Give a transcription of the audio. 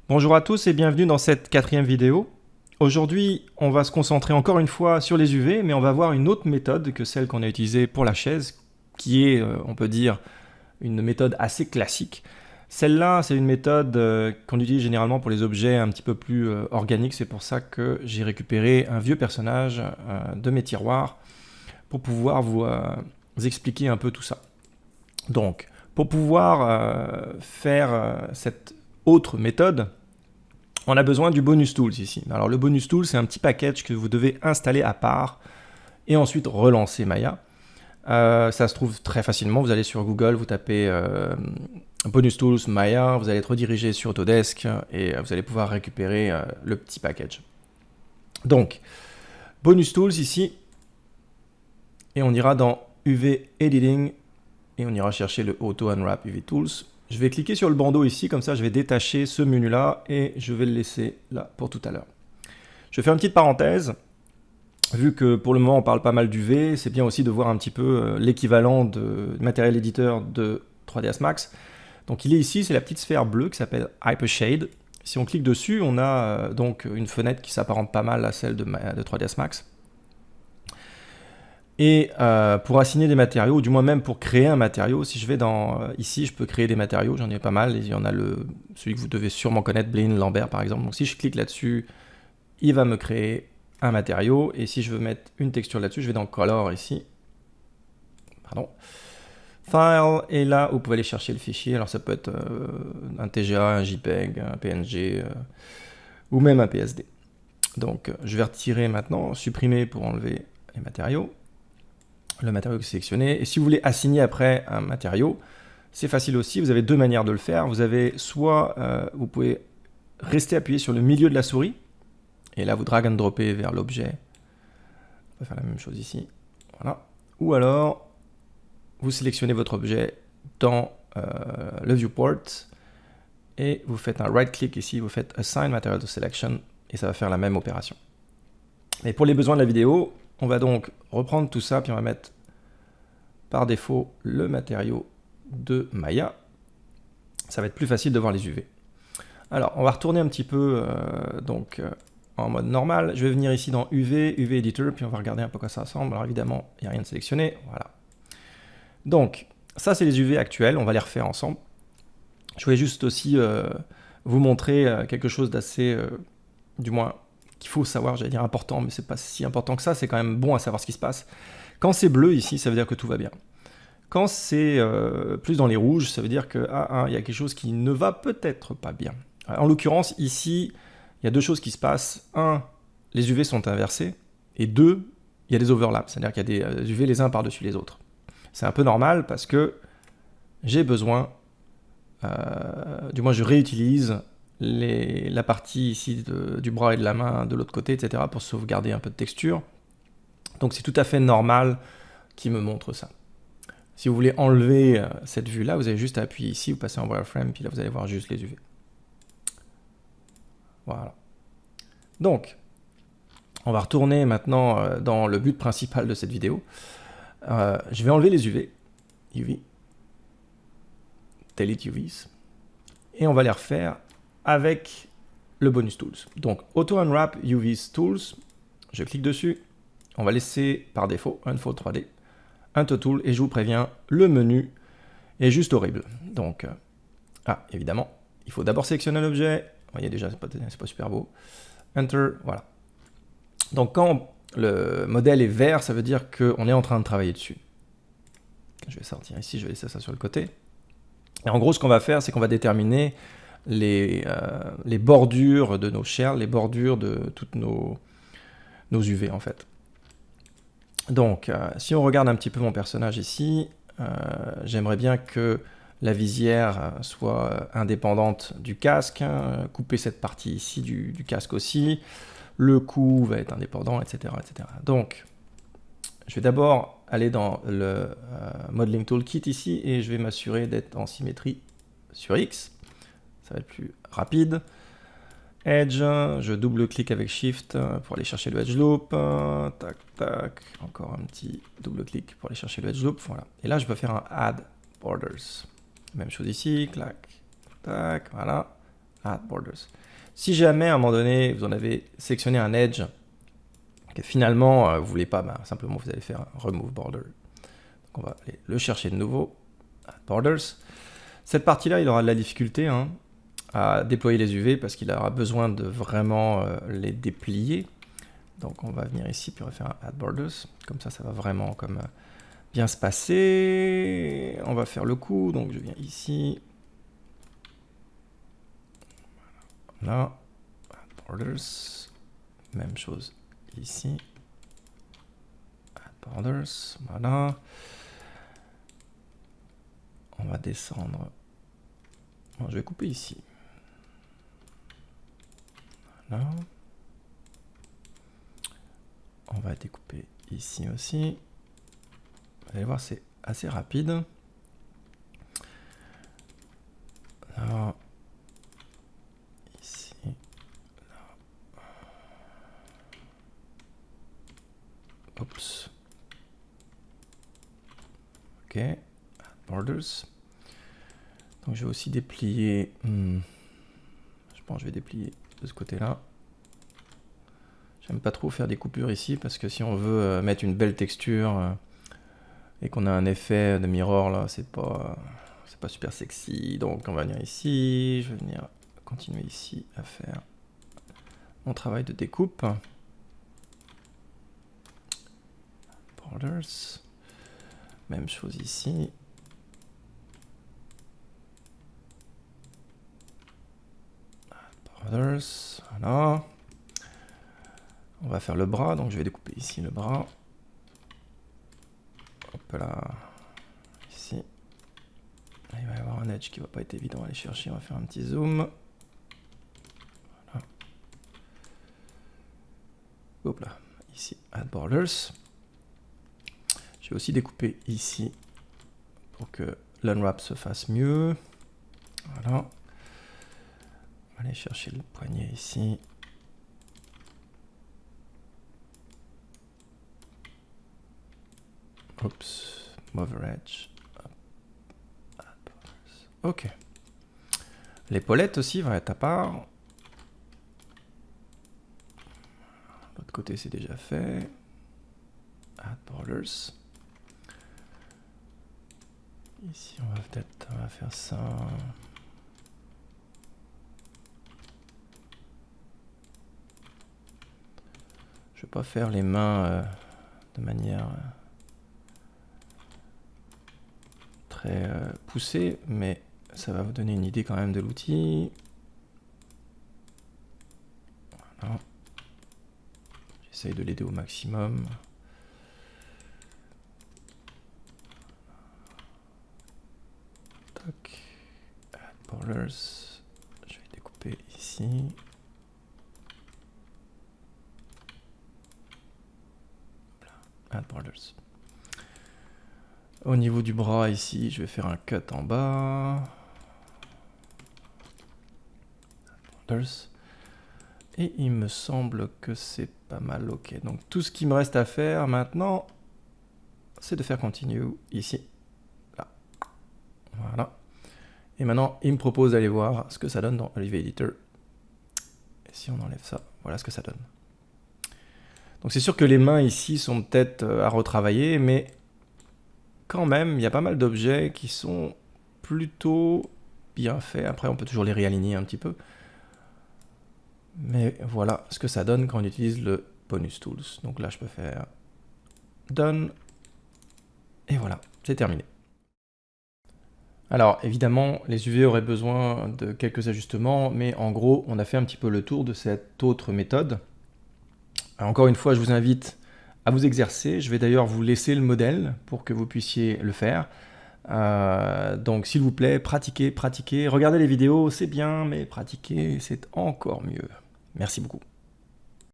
Bonjour à tous et bienvenue dans cette quatrième vidéo. Aujourd'hui, on va se concentrer encore une fois sur les UV, mais on va voir une autre méthode que celle qu'on a utilisée pour la chaise, qui est, on peut dire, une méthode assez classique. Celle-là, c'est une méthode qu'on utilise généralement pour les objets un petit peu plus organiques. C'est pour ça que j'ai récupéré un vieux personnage de mes tiroirs pour pouvoir vous expliquer un peu tout ça. Donc, pour pouvoir faire cette autre méthode, on a besoin du bonus tools ici. Alors le bonus tool, c'est un petit package que vous devez installer à part et ensuite relancer Maya. Ça se trouve très facilement, vous allez sur Google, vous tapez bonus tools Maya, vous allez être redirigé sur Autodesk et vous allez pouvoir récupérer le petit package. Donc, bonus tools ici, et on ira dans UV Editing et on ira chercher le Auto Unwrap UV Tools. Je vais cliquer sur le bandeau ici, comme ça je vais détacher ce menu-là et je vais le laisser là pour tout à l'heure. Je vais faire une petite parenthèse. Vu que pour le moment on parle pas mal d'UV, c'est bien aussi de voir un petit peu l'équivalent de matériel éditeur de 3ds Max. Donc il est ici, c'est la petite sphère bleue qui s'appelle Hypershade. Si on clique dessus, on a donc une fenêtre qui s'apparente pas mal à celle de 3ds Max. Et pour assigner des matériaux, ou du moins même pour créer un matériau, si je vais dans ici, je peux créer des matériaux, j'en ai pas mal. Il y en a celui que vous devez sûrement connaître, Blaine Lambert par exemple. Donc si je clique là-dessus, il va me créer un matériau. Et si je veux mettre une texture là-dessus, je vais dans Color ici. Pardon. File, et là, vous pouvez aller chercher le fichier. Alors ça peut être un TGA, un JPEG, un PNG, ou même un PSD. Donc je vais retirer maintenant, supprimer pour enlever les matériaux. Le matériau que c'est sélectionné. Et si vous voulez assigner après un matériau, c'est facile aussi. Vous avez deux manières de le faire. Vous avez soit, vous pouvez rester appuyé sur le milieu de la souris, et là vous drag and dropper vers l'objet. On va faire la même chose ici. Voilà. Ou alors, vous sélectionnez votre objet dans le viewport, et vous faites un right click ici, vous faites Assign Material to Selection, et ça va faire la même opération. Et pour les besoins de la vidéo, on va donc reprendre tout ça, puis on va mettre par défaut le matériau de Maya. Ça va être plus facile de voir les UV. Alors, on va retourner un petit peu en mode normal. Je vais venir ici dans UV, UV Editor, puis on va regarder un peu quoi ça ressemble. Alors évidemment, il n'y a rien de sélectionné. Voilà. Donc, ça c'est les UV actuels. On va les refaire ensemble. Je voulais juste aussi vous montrer quelque chose d'assez, du moins, qu'il faut savoir, j'allais dire important, mais c'est pas si important que ça, c'est quand même bon à savoir ce qui se passe. Quand c'est bleu ici, ça veut dire que tout va bien. Quand c'est plus dans les rouges, ça veut dire que il y a quelque chose qui ne va peut-être pas bien. En l'occurrence, ici, il y a deux choses qui se passent. Un, les UV sont inversés, et deux, il y a des overlaps, c'est-à-dire qu'il y a des UV les uns par-dessus les autres. C'est un peu normal parce que j'ai besoin, du moins je réutilise la partie ici du bras et de la main de l'autre côté, etc. pour sauvegarder un peu de texture. Donc c'est tout à fait normal qu'il me montre ça. Si vous voulez enlever cette vue-là, vous avez juste à appuyer ici, vous passez en wireframe, puis là vous allez voir juste les UV. Voilà. Donc, on va retourner maintenant dans le but principal de cette vidéo. Je vais enlever les UV. UV. Delete UVs. Et on va les refaire avec le bonus tools. Donc Auto Unwrap UVs Tools, je clique dessus, on va laisser par défaut Unfold 3D, Unto Tool, et je vous préviens, le menu est juste horrible. Donc, évidemment, il faut d'abord sélectionner l'objet, vous voyez déjà, c'est pas super beau, Enter, voilà. Donc quand le modèle est vert, ça veut dire qu'on est en train de travailler dessus. Je vais sortir ici, je vais laisser ça sur le côté. Et en gros, ce qu'on va faire, c'est qu'on va déterminer les bordures de nos shells, les bordures de toutes nos UV en fait. Donc, si on regarde un petit peu mon personnage ici, j'aimerais bien que la visière soit indépendante du casque, couper cette partie ici du casque aussi, le cou va être indépendant, etc. etc. Donc, je vais d'abord aller dans le Modeling Toolkit ici, et je vais m'assurer d'être en symétrie sur X. Ça va être plus rapide. Edge, je double-clique avec Shift pour aller chercher le Edge Loop. Tac, tac. Encore un petit double-clic pour aller chercher le Edge Loop. Voilà. Et là, je peux faire un Add Borders. Même chose ici. Clac, tac, voilà. Add borders. Si jamais à un moment donné vous en avez sélectionné un edge que finalement vous voulez pas, simplement vous allez faire un remove border. Donc on va aller le chercher de nouveau. Add borders. Cette partie-là, il aura de la difficulté à déployer les UV parce qu'il aura besoin de vraiment les déplier. Donc on va venir ici puis on va faire un add borders. Comme ça va vraiment bien se passer. On va faire le coup. Donc je viens ici. Là, add borders. Même chose ici. Add borders. Voilà. On va descendre. Bon, je vais couper ici. Voilà. On va découper ici aussi. Vous allez voir, c'est assez rapide. Là. Ici. Là. Oups. Ok. Add borders. Donc je vais aussi déplier. Je pense que je vais déplier de ce côté-là. J'aime pas trop faire des coupures ici parce que si on veut mettre une belle texture et qu'on a un effet de mirror là, c'est pas super sexy. Donc on va venir ici, je vais venir continuer ici à faire mon travail de découpe. Borders. Même chose ici. Borders, voilà. On va faire le bras, donc je vais découper ici le bras. Hop là, ici. Il va y avoir un edge qui va pas être évident à aller chercher, on va faire un petit zoom. Voilà. Hop là, ici, add borders. Je vais aussi découper ici pour que l'unwrap se fasse mieux. Voilà. On va aller chercher le poignet ici. Oups, move edge. Ok. L'épaulette aussi va être à part. L'autre côté c'est déjà fait. Add borders. Ici on va faire ça. Je vais pas faire les mains de manière très poussée, mais ça va vous donner une idée quand même de l'outil. Voilà. J'essaye de l'aider au maximum. Tac. Add borders. Je vais découper ici. Add borders. Au niveau du bras ici, je vais faire un cut en bas. Borders. Et il me semble que c'est pas mal ok. Donc tout ce qui me reste à faire maintenant, c'est de faire continue ici. Là. Voilà. Et maintenant, il me propose d'aller voir ce que ça donne dans Olive Editor. Et si on enlève ça, voilà ce que ça donne. Donc c'est sûr que les mains ici sont peut-être à retravailler, mais quand même, il y a pas mal d'objets qui sont plutôt bien faits. Après, on peut toujours les réaligner un petit peu. Mais voilà ce que ça donne quand on utilise le Bonus Tools. Donc là, je peux faire Done. Et voilà, c'est terminé. Alors, évidemment, les UV auraient besoin de quelques ajustements, mais en gros, on a fait un petit peu le tour de cette autre méthode. Alors, encore une fois, je vous invite à vous exercer. Je vais d'ailleurs vous laisser le modèle pour que vous puissiez le faire. Donc s'il vous plaît, pratiquez, pratiquez. Regardez les vidéos, c'est bien, mais pratiquer, c'est encore mieux. Merci beaucoup.